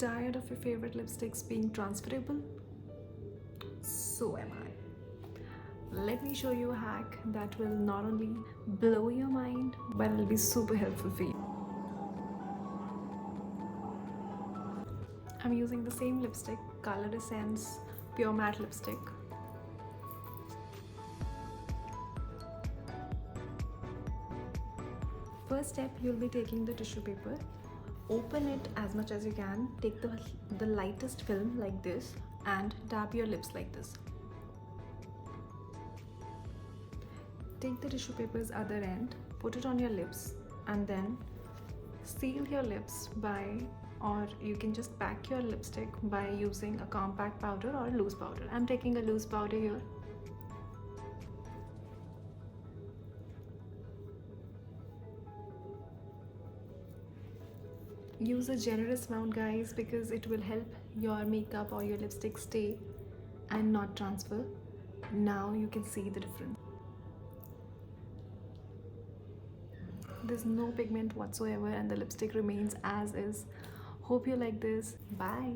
Tired of your favorite lipsticks being transferable? So am I. Let me show you a hack that will not only blow your mind but will be super helpful for you. I'm using the same lipstick, Color Essence Pure Matte Lipstick. First step, you'll be taking the tissue paper, open it as much as you can, take the lightest film like this and dab your lips like this. Take the tissue paper's other end, put it on your lips and then seal your lips by, or you can just pack your lipstick by using a compact powder or a loose powder. I'm taking a loose powder here. Use a generous amount, guys, because it will help your makeup or your lipstick stay and not transfer. Now you can see the difference. There's no pigment whatsoever and the lipstick remains as is. Hope you like this. Bye.